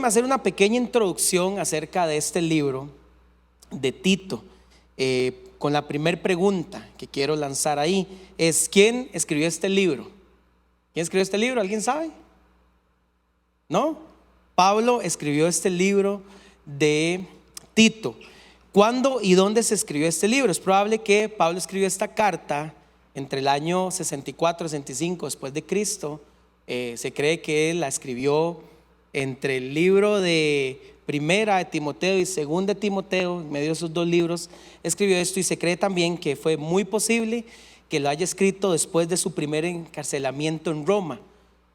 Déjenme hacer una pequeña introducción acerca de este libro de Tito, con la primera pregunta que quiero lanzar ahí es: ¿quién escribió este libro? ¿Quién escribió este libro? ¿Alguien sabe? ¿No? Pablo escribió este libro de Tito. ¿Cuándo y dónde se escribió este libro? Es probable que Pablo escribió esta carta entre el año 64 y 65 después de Cristo. Se cree que él la escribió entre el libro de Primera de Timoteo y Segunda de Timoteo. En medio de esos dos libros escribió esto, y se cree también que fue muy posible que lo haya escrito después de su primer encarcelamiento en Roma,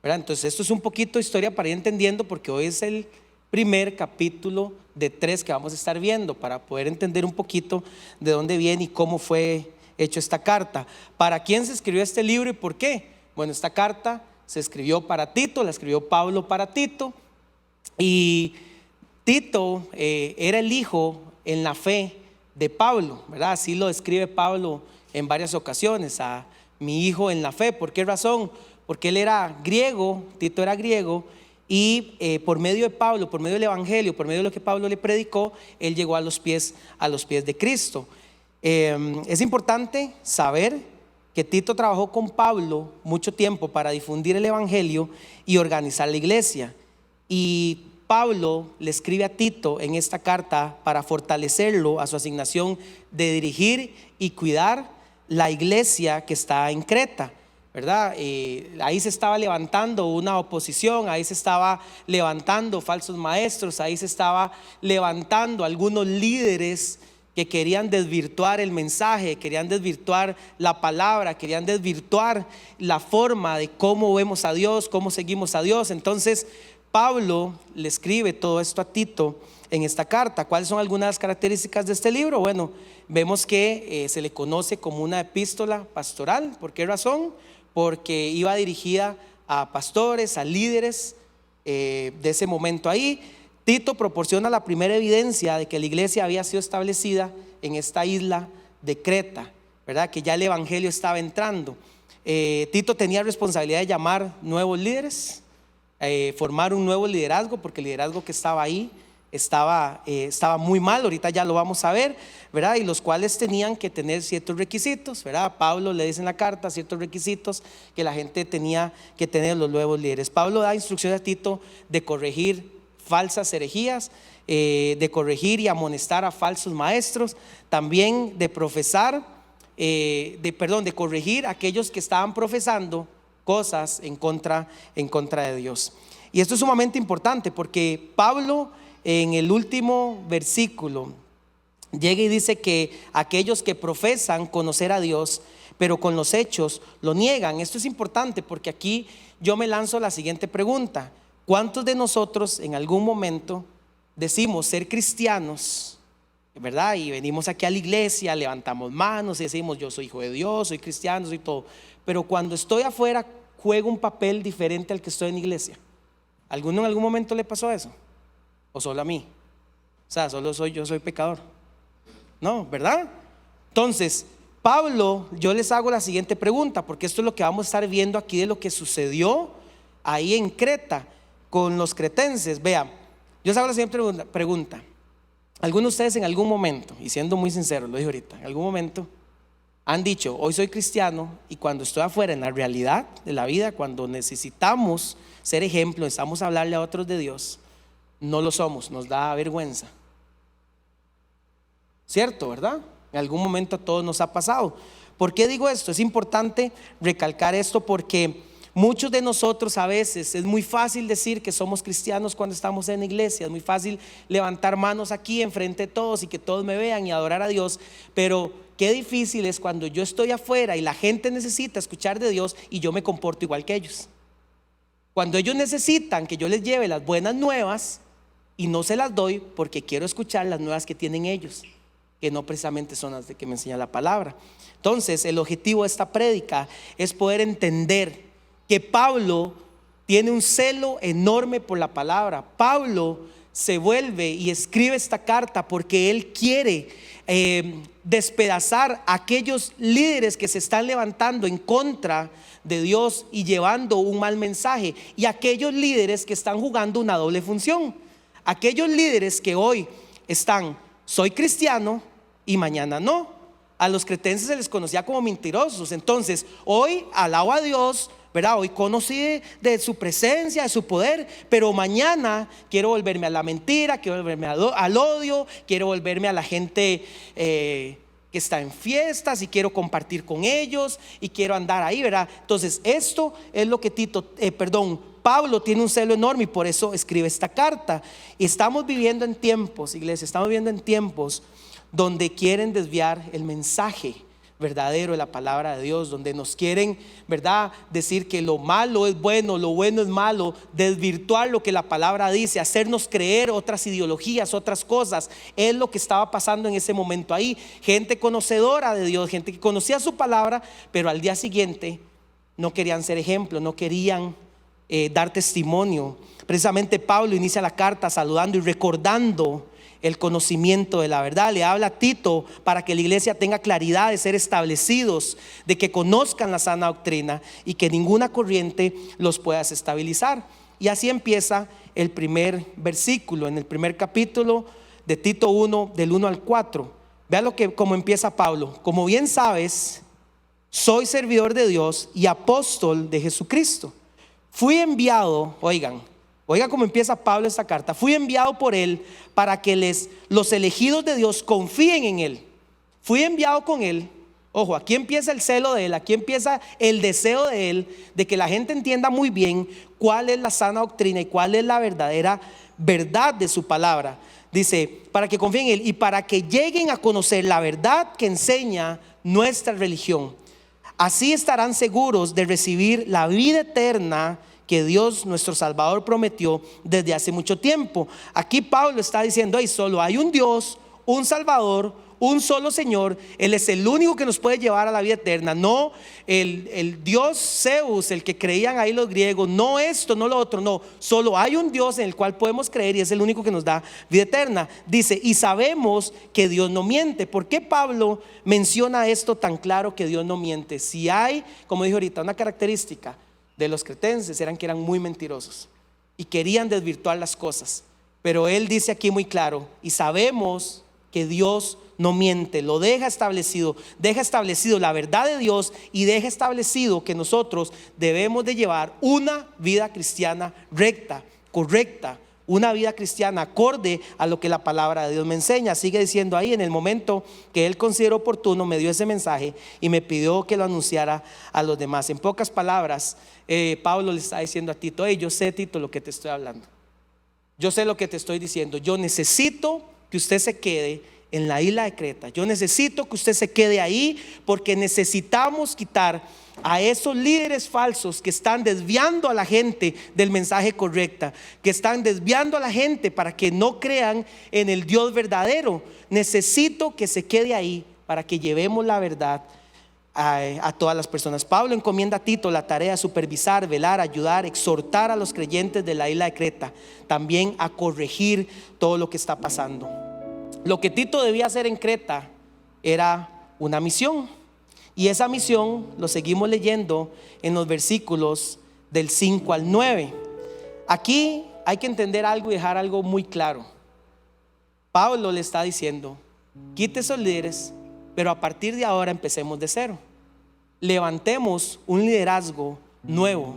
¿verdad? Entonces esto es un poquito de historia para ir entendiendo, porque hoy es el primer capítulo de 3 que vamos a estar viendo, para poder entender un poquito de dónde viene y cómo fue hecho esta carta. ¿Para quién se escribió este libro y por qué? Bueno, esta carta se escribió para Tito, la escribió Pablo para Tito, y Tito era el hijo en la fe de Pablo, ¿verdad? Así lo describe Pablo en varias ocasiones: a mi hijo en la fe. ¿Por qué razón? Porque él era griego, Tito era griego, y por medio de Pablo, por medio del evangelio, por medio de lo que Pablo le predicó, él llegó a los pies de Cristo. Es importante saber que Tito trabajó con Pablo mucho tiempo para difundir el evangelio y organizar la iglesia, y Pablo le escribe a Tito en esta carta para fortalecerlo a su asignación de dirigir y cuidar la iglesia que está en Creta, ¿verdad? Ahí se estaba levantando una oposición, ahí se estaba levantando falsos maestros, ahí se estaba levantando algunos líderes que querían desvirtuar el mensaje, querían desvirtuar la palabra, querían desvirtuar la forma de cómo vemos a Dios, cómo seguimos a Dios. Entonces Pablo le escribe todo esto a Tito en esta carta. ¿Cuáles son algunas características de este libro? Bueno, vemos que se le conoce como una epístola pastoral. ¿Por qué razón? Porque iba dirigida a pastores, a líderes de ese momento ahí. Tito proporciona la primera evidencia de que la iglesia había sido establecida en esta isla de Creta, ¿verdad? Que ya el evangelio estaba entrando. Tito tenía responsabilidad de llamar nuevos líderes, formar un nuevo liderazgo, porque el liderazgo que estaba ahí estaba muy mal. Ahorita ya lo vamos a ver, ¿verdad? Y los cuales tenían que tener ciertos requisitos, ¿verdad? Pablo le dice en la carta ciertos requisitos que la gente tenía que tener, los nuevos líderes. Pablo da instrucciones a Tito de corregir falsas herejías, de corregir y amonestar a falsos maestros, también de de corregir a aquellos que estaban profesando cosas en contra de Dios. Y esto es sumamente importante, porque Pablo en el último versículo llega y dice que aquellos que profesan conocer a Dios, pero con los hechos lo niegan. Esto es importante, porque aquí yo me lanzo la siguiente pregunta: ¿cuántos de nosotros en algún momento decimos ser cristianos, ¿verdad? Y venimos aquí a la iglesia, levantamos manos y decimos: yo soy hijo de Dios, soy cristiano, soy todo, pero cuando estoy afuera juego un papel diferente al que estoy en la iglesia? ¿Alguno en algún momento le pasó eso? ¿O solo a mí? O sea, solo yo soy pecador. No, ¿verdad? Entonces Pablo, yo les hago la siguiente pregunta, porque esto es lo que vamos a estar viendo aquí de lo que sucedió ahí en Creta con los cretenses. Vean, yo les hago la siguiente pregunta: ¿algunos de ustedes en algún momento, y siendo muy sincero, lo dije ahorita, en algún momento han dicho: hoy soy cristiano, y cuando estoy afuera en la realidad de la vida, cuando necesitamos ser ejemplo, necesitamos hablarle a otros de Dios, no lo somos, nos da vergüenza? ¿Cierto, verdad? En algún momento a todos nos ha pasado. ¿Por qué digo esto? Es importante recalcar esto, porque muchos de nosotros a veces es muy fácil decir que somos cristianos cuando estamos en la iglesia, es muy fácil levantar manos aquí enfrente de todos y que todos me vean y adorar a Dios, pero qué difícil es cuando yo estoy afuera y la gente necesita escuchar de Dios y yo me comporto igual que ellos. Cuando ellos necesitan que yo les lleve las buenas nuevas y no se las doy porque quiero escuchar las nuevas que tienen ellos, que no precisamente son las de que me enseña la palabra. Entonces el objetivo de esta prédica es poder entender que Pablo tiene un celo enorme por la palabra. Pablo se vuelve y escribe esta carta porque él quiere despedazar a aquellos líderes que se están levantando en contra de Dios y llevando un mal mensaje, y aquellos líderes que están jugando una doble función. Aquellos líderes que hoy están, soy cristiano y mañana no. A los cretenses se les conocía como mentirosos. Entonces hoy alabo a Dios, ¿verdad? Hoy conocí de su presencia, de su poder, pero mañana quiero volverme a la mentira, quiero volverme al odio, quiero volverme a la gente que está en fiestas y quiero compartir con ellos y quiero andar ahí, ¿verdad? Entonces esto es lo que Pablo tiene un celo enorme y por eso escribe esta carta. Y estamos viviendo en tiempos, iglesia, estamos viviendo en tiempos donde quieren desviar el mensaje verdadero de la palabra de Dios, donde nos quieren, ¿verdad?, decir que lo malo es bueno, lo bueno es malo, desvirtuar lo que la palabra dice, hacernos creer otras ideologías, otras cosas. Es lo que estaba pasando en ese momento ahí. Gente conocedora de Dios, gente que conocía su palabra, pero al día siguiente no querían ser ejemplo, no querían dar testimonio. Precisamente Pablo inicia la carta saludando y recordando el conocimiento de la verdad. Le habla a Tito para que la iglesia tenga claridad de ser establecidos, de que conozcan la sana doctrina y que ninguna corriente los pueda desestabilizar. Y así empieza el primer versículo en el primer capítulo de Tito 1, del 1 al 4. Vea cómo empieza Pablo. Como bien sabes, soy servidor de Dios y apóstol de Jesucristo. Fui enviado, oiga cómo empieza Pablo esta carta. Fui enviado por él para que los elegidos de Dios confíen en él. Fui enviado con él. Ojo, aquí empieza el celo de él, aquí empieza el deseo de él de que la gente entienda muy bien cuál es la sana doctrina y cuál es la verdadera verdad de su palabra. Dice, para que confíen en él y para que lleguen a conocer la verdad que enseña nuestra religión. Así estarán seguros de recibir la vida eterna que Dios nuestro Salvador prometió desde hace mucho tiempo. Aquí Pablo está diciendo, solo hay un Dios, un Salvador, un solo Señor. Él es el único que nos puede llevar a la vida eterna. No el Dios Zeus, el que creían ahí los griegos. No esto, no lo otro, no. Solo hay un Dios en el cual podemos creer y es el único que nos da vida eterna. Dice, y sabemos que Dios no miente. ¿Por qué Pablo menciona esto tan claro, que Dios no miente? Si hay, como dije ahorita, una característica de los cretenses, eran que eran muy mentirosos y querían desvirtuar las cosas. Pero él dice aquí muy claro, y sabemos que Dios no miente. Lo deja establecido la verdad de Dios y deja establecido que nosotros debemos de llevar una vida cristiana recta, correcta, una vida cristiana acorde a lo que la palabra de Dios me enseña. Sigue diciendo ahí, en el momento que él consideró oportuno, me dio ese mensaje y me pidió que lo anunciara a los demás. En pocas palabras, Pablo le está diciendo a Tito, yo sé, Tito, lo que te estoy hablando. Yo sé lo que te estoy diciendo. Yo necesito que usted se quede en la isla de Creta. Yo necesito que usted se quede ahí, porque necesitamos quitar a esos líderes falsos que están desviando a la gente del mensaje correcto, que están desviando a la gente para que no crean en el Dios verdadero. Necesito que se quede ahí para que llevemos la verdad a todas las personas. Pablo encomienda a Tito la tarea de supervisar, velar, ayudar, exhortar a los creyentes de la isla de Creta, también a corregir todo lo que está pasando. Lo que Tito debía hacer en Creta era una misión, y esa misión lo seguimos leyendo en los versículos del 5 al 9. Aquí hay que entender algo y dejar algo muy claro. Pablo le está diciendo, quite esos líderes, pero a partir de ahora empecemos de cero. Levantemos un liderazgo nuevo,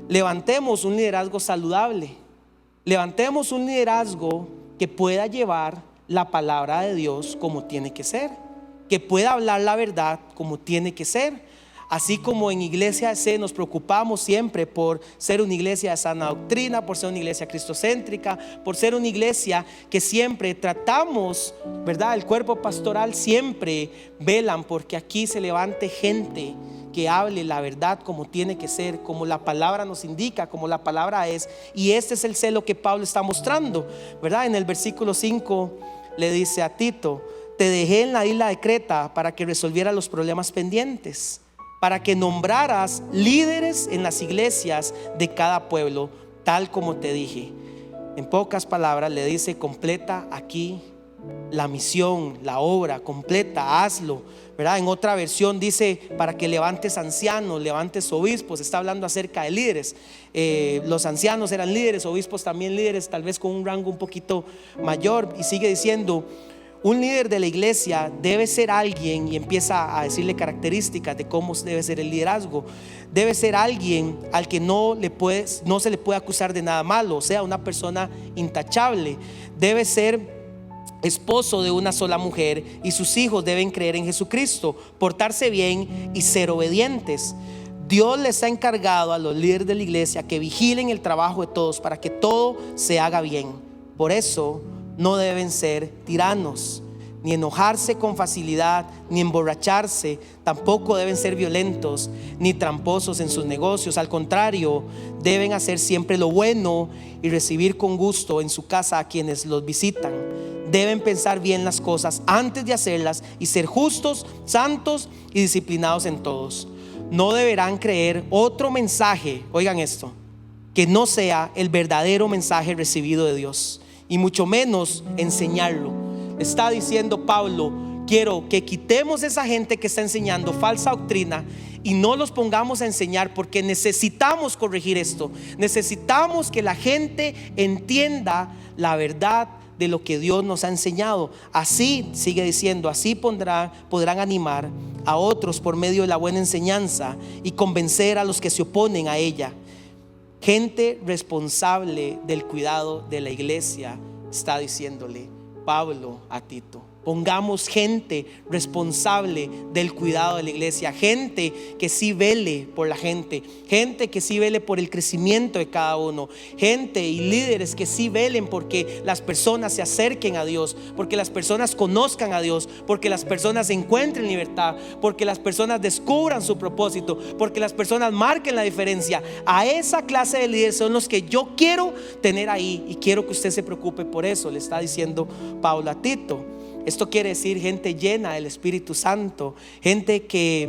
levantemos un liderazgo saludable, levantemos un liderazgo que pueda llevar la palabra de Dios como tiene que ser, que pueda hablar la verdad como tiene que ser. Así como en Iglesia C nos preocupamos siempre por ser una iglesia de sana doctrina, por ser una iglesia cristocéntrica, por ser una iglesia que siempre tratamos, ¿verdad? El cuerpo pastoral siempre velan porque aquí se levante gente que hable la verdad como tiene que ser, como la palabra nos indica, como la palabra es. Y este es el celo que Pablo está mostrando, ¿verdad? En el versículo 5 le dice a Tito, te dejé en la isla de Creta para que resolviera los problemas pendientes, para que nombraras líderes en las iglesias de cada pueblo, tal como te dije. En pocas palabras le dice, completa aquí la misión, la obra completa, hazlo, ¿verdad? En otra versión dice para que levantes ancianos, levantes obispos. Está hablando acerca de líderes. Los ancianos eran líderes, obispos también líderes, tal vez con un rango un poquito mayor. Y sigue diciendo, un líder de la iglesia debe ser alguien, y empieza a decirle características de cómo debe ser el liderazgo. Debe ser alguien al que no se le puede acusar de nada malo, o sea, una persona intachable. Debe ser esposo de una sola mujer, y sus hijos deben creer en Jesucristo, portarse bien y ser obedientes. Dios les ha encargado a los líderes de la iglesia que vigilen el trabajo de todos para que todo se haga bien. Por eso no deben ser tiranos, ni enojarse con facilidad, ni emborracharse. Tampoco deben ser violentos, ni tramposos en sus negocios. Al contrario, deben hacer siempre lo bueno y recibir con gusto en su casa a quienes los visitan. Deben pensar bien las cosas antes de hacerlas y ser justos, santos y disciplinados en todos. No deberán creer otro mensaje, oigan esto, que no sea el verdadero mensaje recibido de Dios, y mucho menos enseñarlo. Está diciendo Pablo, quiero que quitemos esa gente que está enseñando falsa doctrina y no los pongamos a enseñar, porque necesitamos corregir esto. Necesitamos que la gente entienda la verdad de lo que Dios nos ha enseñado. Así, sigue diciendo, así podrán animar a otros por medio de la buena enseñanza y convencer a los que se oponen a ella. Gente responsable del cuidado de la iglesia, está diciéndole Pablo a Tito. Pongamos gente responsable del cuidado de la iglesia, gente que sí vele por la gente que sí vele por el crecimiento de cada uno, gente y líderes que sí velen porque las personas se acerquen a Dios, porque las personas conozcan a Dios, porque las personas encuentren libertad, porque las personas descubran su propósito, porque las personas marquen la diferencia. A esa clase de líderes son los que yo quiero tener ahí, y quiero que usted se preocupe por eso, le está diciendo Pablo a Tito. Esto quiere decir gente llena del Espíritu Santo, gente que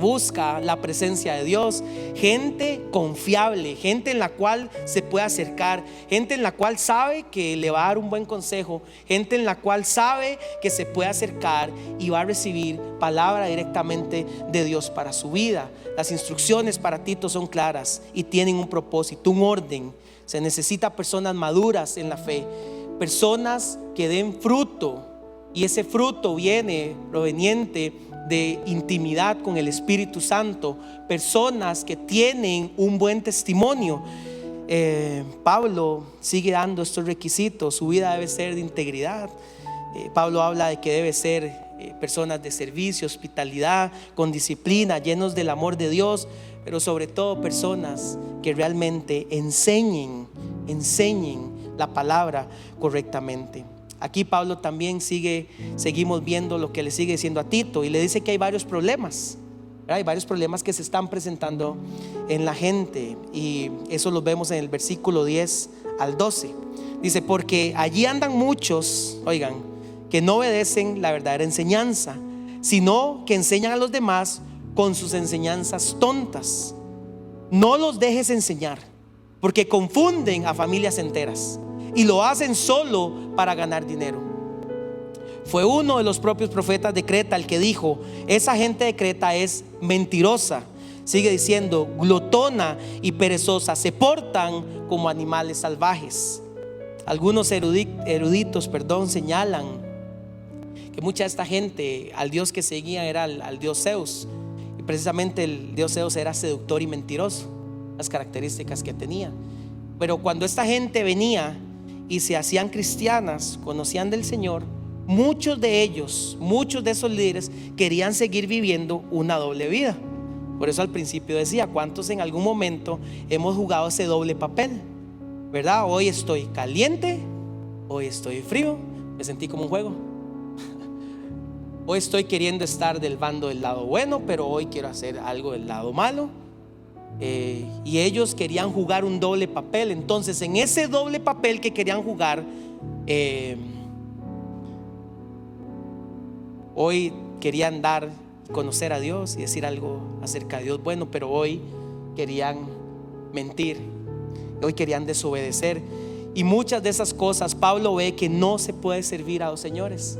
busca la presencia de Dios, gente confiable, gente en la cual se puede acercar, gente en la cual sabe que le va a dar un buen consejo, gente en la cual sabe que se puede acercar y va a recibir palabra directamente de Dios para su vida. Las instrucciones para Tito son claras y tienen un propósito, un orden. Se necesita personas maduras en la fe, personas que den fruto, y ese fruto viene proveniente de intimidad con el Espíritu Santo, personas que tienen un buen testimonio. Pablo sigue dando estos requisitos. Su vida debe ser de integridad. Pablo habla de que debe ser personas de servicio, hospitalidad, con disciplina, llenos del amor de Dios, pero sobre todo personas que realmente enseñen la palabra correctamente. Aquí Pablo también seguimos viendo lo que le sigue diciendo a Tito, y le dice que hay varios problemas, ¿verdad? Hay varios problemas que se están presentando en la gente, y eso lo vemos en el versículo 10 al 12. Dice, porque allí andan muchos, oigan, que no obedecen la verdadera enseñanza, sino que enseñan a los demás con sus enseñanzas tontas. No los dejes enseñar, porque confunden a familias enteras y lo hacen solo para ganar dinero. Fue uno de los propios profetas de Creta el que dijo, esa gente de Creta es mentirosa. Sigue diciendo, glotona y perezosa, se portan como animales salvajes. Algunos eruditos señalan que mucha de esta gente, al dios que seguía era al dios Zeus, y precisamente el dios Zeus era seductor y mentiroso, las características que tenía. Pero cuando esta gente venía y se hacían cristianas, conocían del Señor, muchos de esos líderes querían seguir viviendo una doble vida. Por eso al principio decía, ¿cuántos en algún momento hemos jugado ese doble papel? ¿Verdad? Hoy estoy caliente, hoy estoy frío, me sentí como un juego. Hoy estoy queriendo estar del bando del lado bueno, pero hoy quiero hacer algo del lado malo. Y ellos querían jugar un doble papel. Entonces en ese doble papel que querían jugar, hoy querían conocer a Dios y decir algo acerca de Dios bueno, pero hoy querían mentir, hoy querían desobedecer. Y muchas de esas cosas Pablo ve que no se puede servir a dos señores.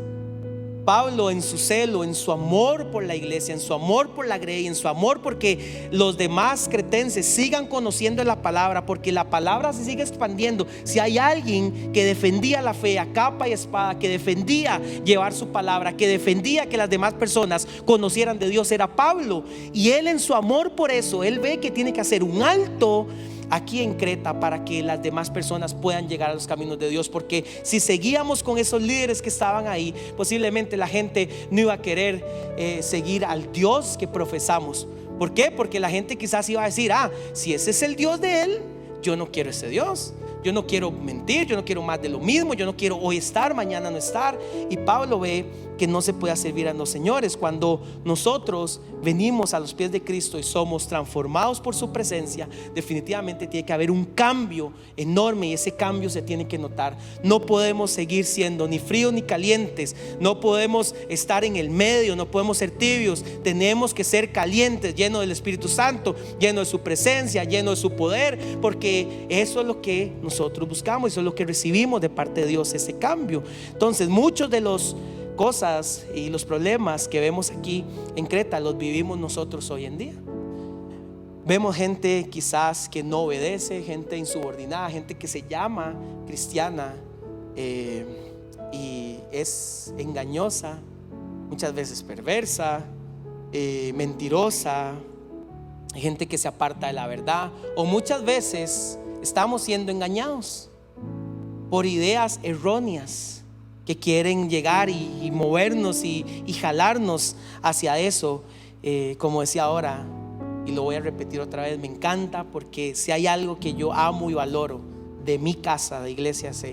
Pablo, en su celo, en su amor por la iglesia, en su amor por la grey, en su amor porque los demás cretenses sigan conociendo la palabra, porque la palabra se sigue expandiendo. Si hay alguien que defendía la fe a capa y espada, que defendía llevar su palabra, que defendía que las demás personas conocieran de Dios, era Pablo. Y él, en su amor por eso, él ve que tiene que hacer un alto aquí en Creta para que las demás personas puedan llegar a los caminos de Dios, porque si seguíamos con esos líderes que estaban ahí, posiblemente la gente no iba a querer seguir al Dios que profesamos. ¿Por qué? Porque la gente quizás iba a decir: si ese es el Dios de él, yo no quiero ese Dios. Yo no quiero mentir, yo no quiero más de lo mismo, yo no quiero hoy estar, mañana no estar. Y Pablo ve que no se puede servir a los señores. Cuando nosotros venimos a los pies de Cristo y somos transformados por su presencia, definitivamente tiene que haber un cambio enorme, y ese cambio se tiene que notar. No podemos seguir siendo ni fríos ni calientes, no podemos estar en el medio, no podemos ser tibios. Tenemos que ser calientes, llenos del Espíritu Santo, llenos de su presencia, llenos de su poder, porque eso es lo que nosotros buscamos, eso es lo que recibimos de parte de Dios, ese cambio. Entonces, muchos de los cosas y los problemas que vemos aquí en Creta los vivimos nosotros hoy en día. Vemos gente quizás que no obedece, gente insubordinada, gente que se llama cristiana y es engañosa, muchas veces perversa, mentirosa, gente que se aparta de la verdad, o muchas veces estamos siendo engañados por ideas erróneas que quieren llegar y movernos y jalarnos hacia eso. Como decía ahora, y lo voy a repetir otra vez, me encanta, porque si hay algo que yo amo y valoro de mi casa de iglesia, es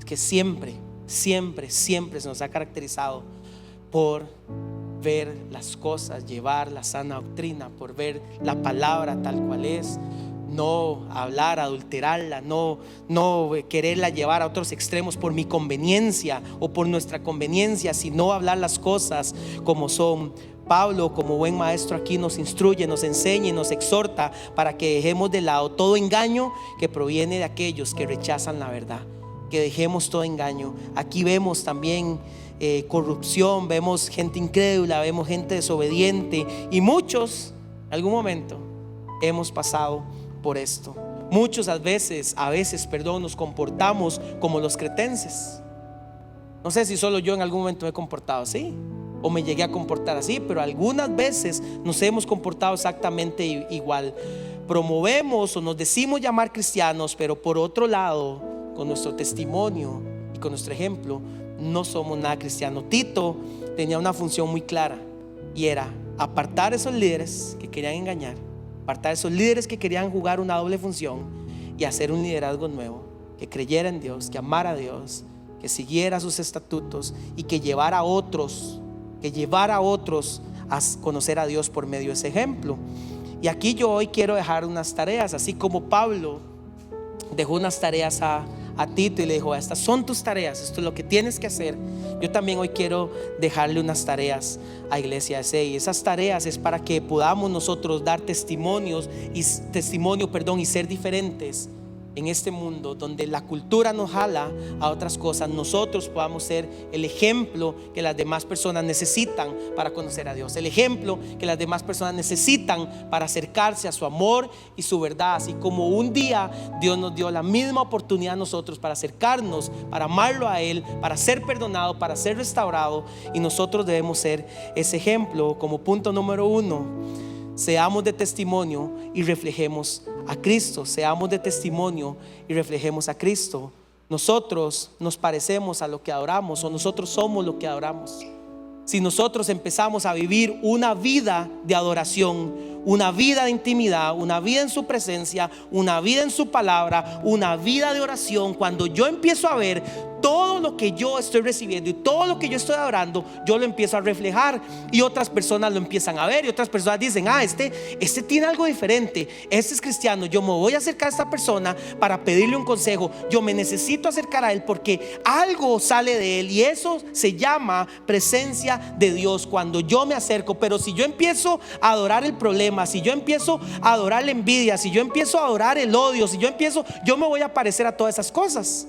que siempre se nos ha caracterizado por ver las cosas, llevar la sana doctrina, por ver la palabra tal cual es, no hablar, adulterarla, no quererla llevar a otros extremos por mi conveniencia o por nuestra conveniencia, sino hablar las cosas como son. Pablo, como buen maestro, aquí nos instruye, nos enseña y nos exhorta para que dejemos de lado todo engaño que proviene de aquellos que rechazan la verdad, que dejemos todo engaño. Aquí vemos también corrupción, vemos gente incrédula, vemos gente desobediente, y muchos en algún momento hemos pasado por esto. Muchos a veces nos comportamos como los cretenses. No sé si solo yo en algún momento me he comportado así o me llegué a comportar así, pero algunas veces nos hemos comportado exactamente igual. Promovemos o nos decimos llamar cristianos, pero por otro lado, con nuestro testimonio y con nuestro ejemplo, no somos nada cristianos. Tito tenía una función muy clara, y era apartar a esos líderes que querían engañar, apartar a esos líderes que querían jugar una doble función, y hacer un liderazgo nuevo, que creyera en Dios, que amara a Dios, que siguiera sus estatutos y que llevara a otros a conocer a Dios por medio de ese ejemplo. Y aquí yo hoy quiero dejar unas tareas, así como Pablo dejó unas tareas a Tito y le dijo: estas son tus tareas, esto es lo que tienes que hacer. Yo también hoy quiero dejarle unas tareas a Iglesia DC, y esas tareas es para que podamos nosotros dar testimonio y ser diferentes en este mundo donde la cultura nos jala a otras cosas. Nosotros podamos ser el ejemplo que las demás personas necesitan para conocer a Dios, el ejemplo que las demás personas necesitan para acercarse a su amor y su verdad. Así como un día Dios nos dio la misma oportunidad a nosotros para acercarnos, para amarlo a Él, para ser perdonado, para ser restaurado, y nosotros debemos ser ese ejemplo. Como punto número 1, seamos de testimonio y reflejemos a Cristo. Seamos de testimonio y reflejemos a Cristo. Nosotros nos parecemos a lo que adoramos, o nosotros somos lo que adoramos. Si nosotros empezamos a vivir una vida de adoración, una vida de intimidad, una vida en su presencia, una vida en su palabra, una vida de oración, cuando yo empiezo a ver todo lo que yo estoy recibiendo y todo lo que yo estoy adorando, yo lo empiezo a reflejar, y otras personas lo empiezan a ver, y otras personas dicen: este tiene algo diferente, este es cristiano, yo me voy a acercar a esta persona para pedirle un consejo, yo me necesito acercar a él porque algo sale de él, y eso se llama presencia de Dios cuando yo me acerco. Pero si yo empiezo a adorar el problema, problemas, si yo empiezo a adorar la envidia, si yo empiezo a adorar el odio, yo me voy a parecer a todas esas cosas.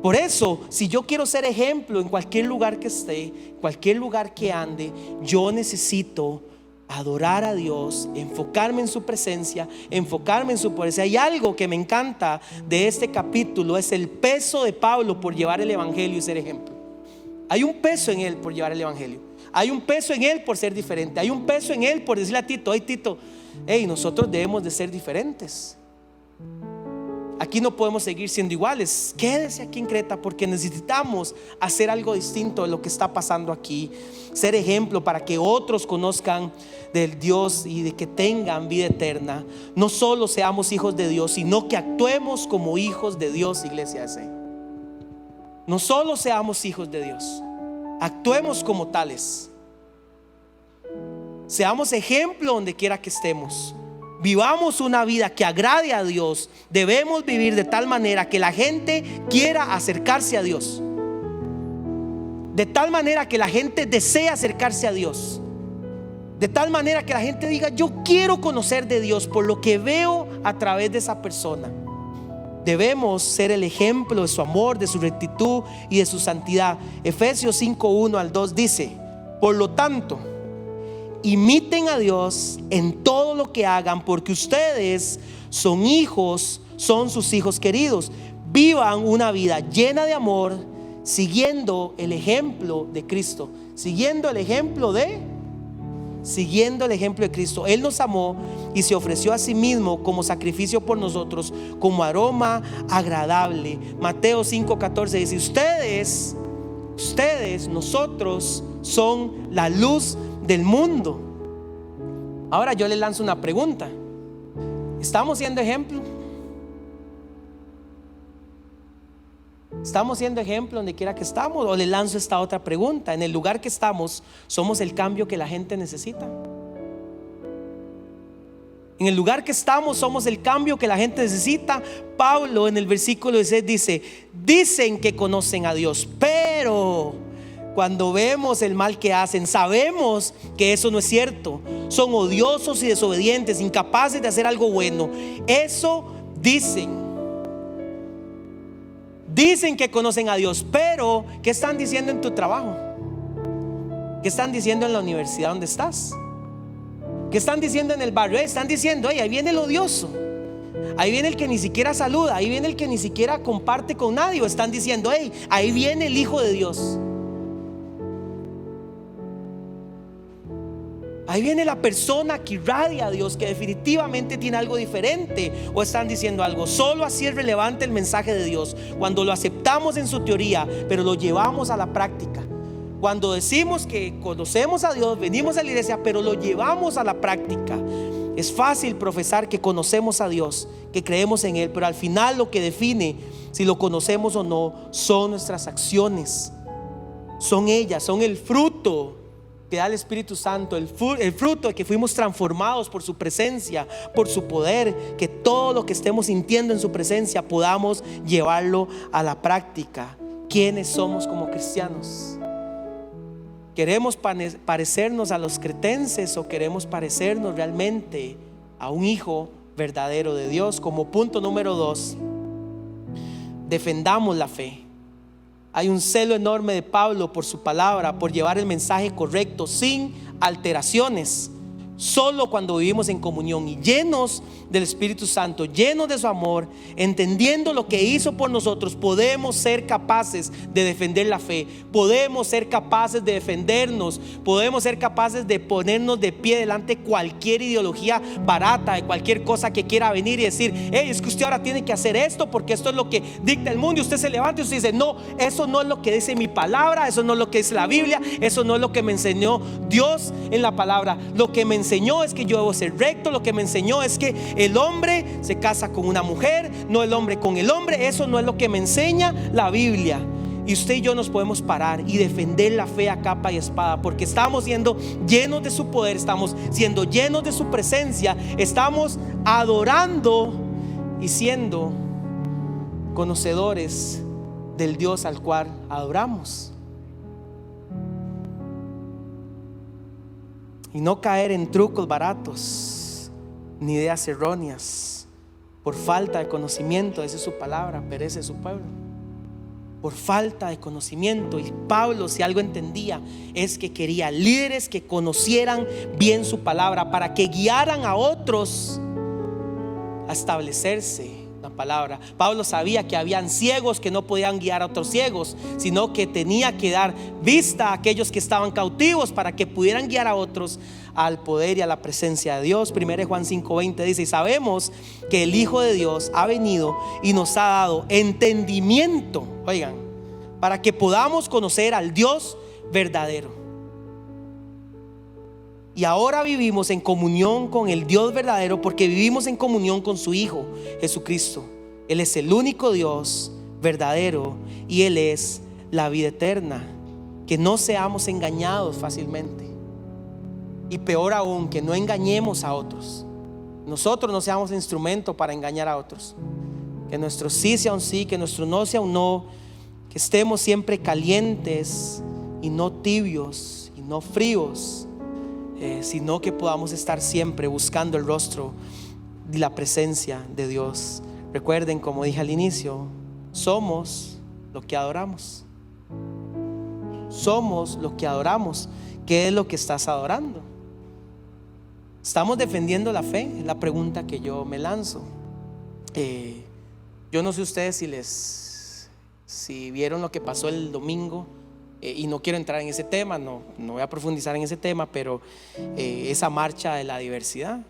Por eso, si yo quiero ser ejemplo en cualquier lugar que esté, cualquier lugar que ande, yo necesito adorar a Dios, enfocarme en su presencia, enfocarme en su poder. Hay algo que me encanta de este capítulo, es el peso de Pablo por llevar el evangelio y ser ejemplo. Hay un peso en él por llevar el evangelio, hay un peso en él por ser diferente, hay un peso en él por decirle a Tito: hey Tito, nosotros debemos de ser diferentes. Aquí no podemos seguir siendo iguales. Quédese aquí en Creta porque necesitamos hacer algo distinto de lo que está pasando aquí. Ser ejemplo para que otros conozcan del Dios y de que tengan vida eterna. No solo seamos hijos de Dios, sino que actuemos como hijos de Dios, iglesia ese. No solo seamos hijos de Dios, actuemos como tales. Seamos ejemplo donde quiera que estemos. Vivamos una vida que agrade a Dios. Debemos vivir de tal manera que la gente quiera acercarse a Dios, de tal manera que la gente desee acercarse a Dios, de tal manera que la gente diga: yo quiero conocer de Dios por lo que veo a través de esa persona. Debemos ser el ejemplo de su amor, de su rectitud y de su santidad. Efesios 5:1-2 dice: por lo tanto, imiten a Dios en todo lo que hagan, porque ustedes son sus hijos queridos. Vivan una vida llena de amor, siguiendo el ejemplo de Cristo. Siguiendo el ejemplo de Cristo. Él nos amó y se ofreció a sí mismo como sacrificio por nosotros, como aroma agradable. Mateo 5:14 dice: nosotros son la luz del mundo. Ahora yo le lanzo una pregunta: ¿estamos siendo ejemplo? ¿Estamos siendo ejemplo donde quiera que estamos? O le lanzo esta otra pregunta: en el lugar que estamos, ¿somos el cambio que la gente necesita? En el lugar que estamos, ¿somos el cambio que la gente necesita? Pablo en el versículo 16 dice: dicen que conocen a Dios, pero cuando vemos el mal que hacen, sabemos que eso no es cierto. Son odiosos y desobedientes, incapaces de hacer algo bueno. Eso dicen. Dicen que conocen a Dios, pero ¿qué están diciendo en tu trabajo? ¿Qué están diciendo en la universidad donde estás? ¿Qué están diciendo en el barrio? Están diciendo: ahí viene el odioso, ahí viene el que ni siquiera saluda, ahí viene el que ni siquiera comparte con nadie. O están diciendo: ahí viene el Hijo de Dios, ahí viene la persona que irradia a Dios, que definitivamente tiene algo diferente. O están diciendo algo: solo así es relevante el mensaje de Dios, cuando lo aceptamos en su teoría, pero lo llevamos a la práctica. Cuando decimos que conocemos a Dios, venimos a la iglesia, pero lo llevamos a la práctica. Es fácil profesar que conocemos a Dios, que creemos en Él, pero al final lo que define si lo conocemos o no son nuestras acciones. Son ellas, son el fruto que da el Espíritu Santo, el fruto de que fuimos transformados por su presencia, por su poder. Que todo lo que estemos sintiendo en su presencia podamos llevarlo a la práctica. ¿Quiénes somos como cristianos? ¿Queremos parecernos a los cretenses o queremos parecernos realmente a un hijo verdadero de Dios? Como punto número 2, defendamos la fe. Hay un celo enorme de Pablo por su palabra, por llevar el mensaje correcto, sin alteraciones. Solo cuando vivimos en comunión y llenos del Espíritu Santo, llenos de su amor, entendiendo lo que hizo por nosotros, podemos ser capaces de defender la fe. Podemos ser capaces de defendernos. Podemos ser capaces de ponernos de pie delante de cualquier ideología barata, de cualquier cosa que quiera venir y decir: es que usted ahora tiene que hacer esto porque esto es lo que dicta el mundo. Y usted se levanta y usted dice: no, eso no es lo que dice mi palabra, eso no es lo que dice la Biblia, eso no es lo que me enseñó Dios en la palabra. Lo que me enseñó es que yo debo ser recto. Lo que me enseñó es que el hombre se casa con una mujer, no el hombre con el hombre. Eso no es lo que me enseña la Biblia. Y usted y yo nos podemos parar y defender la fe a capa y espada, porque estamos siendo llenos de su poder, estamos siendo llenos de su presencia, estamos adorando y siendo conocedores del Dios al cual adoramos. Y no caer en trucos baratos. ni ideas erróneas. Por falta de conocimiento, esa es su palabra, perece su pueblo. Por falta de conocimiento. Y Pablo, si algo entendía, es que quería líderes que conocieran bien su palabra, para que guiaran a otros a establecerse la palabra. Pablo sabía que habían ciegos que no podían guiar a otros ciegos, sino que tenía que dar vista a aquellos que estaban cautivos, para que pudieran guiar a otros al poder y a la presencia de Dios. 1 Juan 5:20 dice: y sabemos que el Hijo de Dios ha venido y nos ha dado entendimiento, oigan, para que podamos conocer al Dios verdadero. Y ahora vivimos en comunión con el Dios verdadero, porque vivimos en comunión con su Hijo Jesucristo. Él es el único Dios verdadero y Él es la vida eterna. Que no seamos engañados fácilmente. Y peor aún, que no engañemos a otros. Nosotros no seamos instrumento para engañar a otros. Que nuestro sí sea un sí, que nuestro no sea un no. Que estemos siempre calientes y no tibios y no fríos, sino que podamos estar siempre buscando el rostro y la presencia de Dios. Recuerden, como dije al inicio, somos lo que adoramos. Somos lo que adoramos. ¿Qué es lo que estás adorando? ¿Estamos defendiendo la fe? Es la pregunta que yo me lanzo. Yo no sé ustedes si vieron lo que pasó el domingo, y no quiero entrar en ese tema, no voy a profundizar en ese tema, pero esa marcha de la diversidad.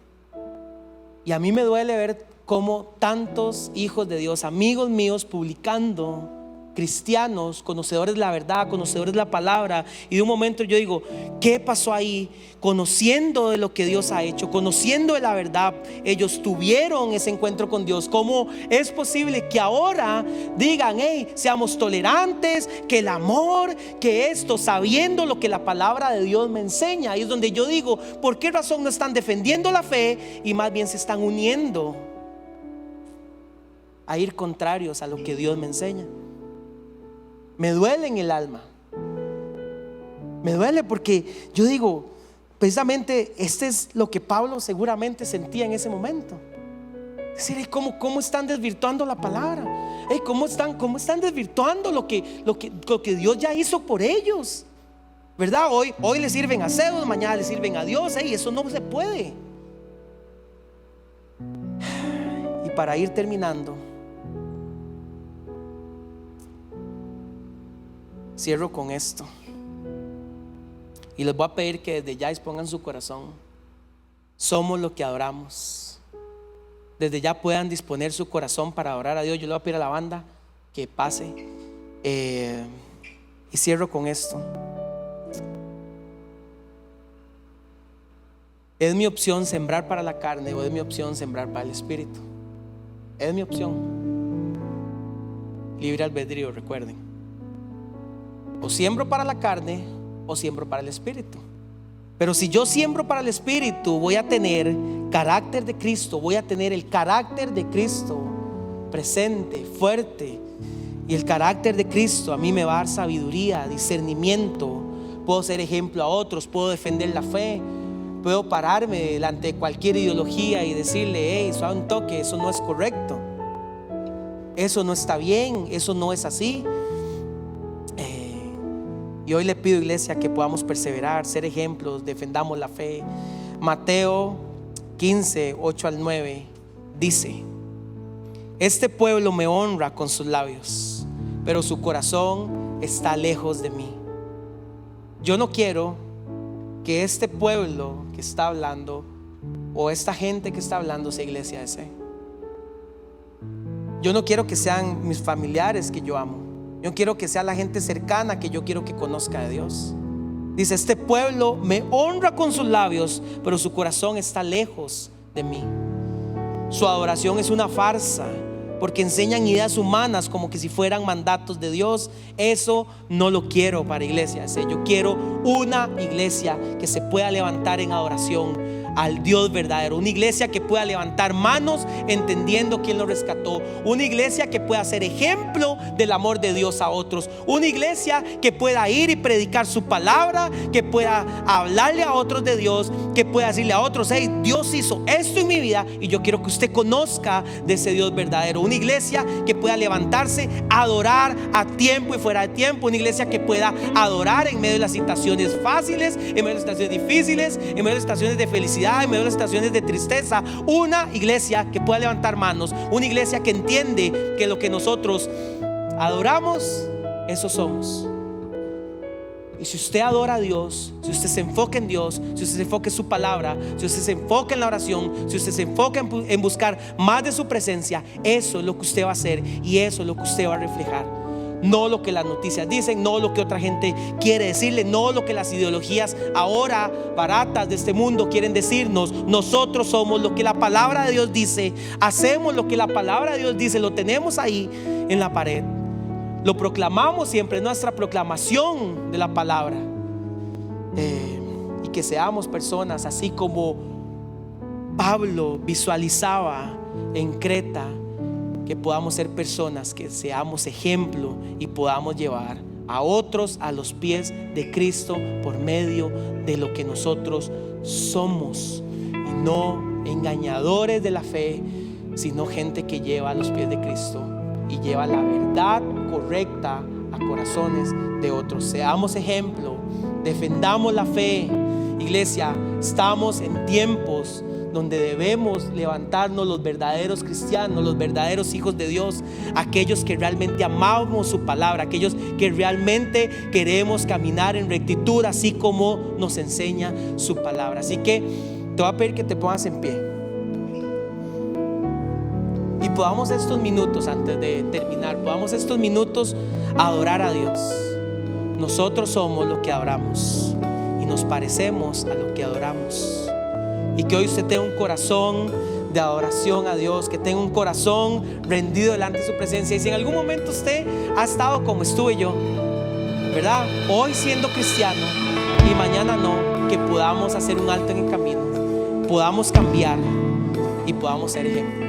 Y a mí me duele ver cómo tantos hijos de Dios, amigos míos, publicando, cristianos, conocedores de la verdad, conocedores de la palabra, y de un momento yo digo: ¿qué pasó ahí? Conociendo de lo que Dios ha hecho, conociendo de la verdad, ellos tuvieron ese encuentro con Dios. ¿Cómo es posible que ahora digan: hey, seamos tolerantes, que el amor, que esto, sabiendo lo que la palabra de Dios me enseña? Ahí es donde yo digo: ¿por qué razón no están defendiendo la fe y más bien se están uniendo a ir contrarios a lo que Dios me enseña? Me duele en el alma. Me duele porque yo digo, precisamente este es lo que Pablo seguramente sentía en ese momento. Es decir, ¿cómo están desvirtuando la palabra? ¿Cómo están desvirtuando lo que Dios ya hizo por ellos? ¿Verdad? Hoy le sirven a Zeus, mañana le sirven a Dios. Eso no se puede. Y para ir terminando, cierro con esto. Y les voy a pedir que desde ya expongan su corazón. Somos lo que adoramos. Desde ya puedan disponer su corazón para adorar a Dios. Yo le voy a pedir a la banda que pase. Y cierro con esto. ¿Es mi opción sembrar para la carne o es mi opción sembrar para el espíritu? Es mi opción. Libre albedrío, recuerden. O siembro para la carne o siembro para el espíritu. Pero si yo siembro para el espíritu, voy a tener carácter de Cristo, voy a tener el carácter de Cristo presente, fuerte. Y el carácter de Cristo a mí me va a dar sabiduría, discernimiento. Puedo ser ejemplo a otros, puedo defender la fe, puedo pararme delante de cualquier ideología y decirle: hey, suave un toque, eso no es correcto, eso no está bien, eso no es así. Y hoy le pido, iglesia, que podamos perseverar, ser ejemplos, defendamos la fe. Mateo 15, 8 al 9 dice: este pueblo me honra con sus labios, pero su corazón está lejos de mí. Yo no quiero que este pueblo que está hablando, o esta gente que está hablando, sea iglesia de fe. Yo no quiero que sean mis familiares que yo amo. Yo quiero que sea la gente cercana que yo quiero que conozca de Dios. Dice: este pueblo me honra con sus labios, pero su corazón está lejos de mí. Su adoración es una farsa, porque enseñan ideas humanas como que si fueran mandatos de Dios. Eso no lo quiero para iglesia. Yo quiero una iglesia que se pueda levantar en adoración al Dios verdadero. Una iglesia que pueda levantar manos entendiendo quién lo rescató. Una iglesia que pueda ser ejemplo del amor de Dios a otros. Una iglesia que pueda ir y predicar su palabra, que pueda hablarle a otros de Dios, que pueda decirle a otros: hey, Dios hizo esto en mi vida y yo quiero que usted conozca de ese Dios verdadero. Una iglesia que pueda levantarse, adorar a tiempo y fuera de tiempo. Una iglesia que pueda adorar en medio de las situaciones fáciles, en medio de las situaciones difíciles, en medio de las situaciones de felicidad, en medio de las situaciones de tristeza. Una iglesia que pueda levantar manos. Una iglesia que entiende que lo que nosotros adoramos, eso somos. Y si usted adora a Dios, si usted se enfoca en Dios, si usted se enfoca en su palabra, si usted se enfoca en la oración, si usted se enfoca en buscar más de su presencia, eso es lo que usted va a hacer y eso es lo que usted va a reflejar. No lo que las noticias dicen, no lo que otra gente quiere decirle, no lo que las ideologías ahora baratas de este mundo quieren decirnos. Nosotros somos lo que la palabra de Dios dice, hacemos lo que la palabra de Dios dice, lo tenemos ahí en la pared, lo proclamamos siempre, nuestra proclamación de la palabra. Y que seamos personas así como Pablo visualizaba en Creta, que podamos ser personas que seamos ejemplo y podamos llevar a otros a los pies de Cristo por medio de lo que nosotros somos, y no engañadores de la fe, sino gente que lleva a los pies de Cristo y lleva la verdad correcta a corazones de otros. Seamos ejemplo, defendamos la fe. Iglesia, estamos en tiempos donde debemos levantarnos los verdaderos cristianos, los verdaderos hijos de Dios, aquellos que realmente amamos su palabra, aquellos que realmente queremos caminar en rectitud, así como nos enseña su palabra. Así que te voy a pedir que te pongas en pie y podamos estos minutos, antes de terminar, podamos estos minutos adorar a Dios. Nosotros somos lo que adoramos y nos parecemos a lo que adoramos. Y que hoy usted tenga un corazón de adoración a Dios, que tenga un corazón rendido delante de su presencia. Y si en algún momento usted ha estado como estuve yo, ¿verdad? Hoy siendo cristiano y mañana no, que podamos hacer un alto en el camino, podamos cambiar y podamos ser ejemplo.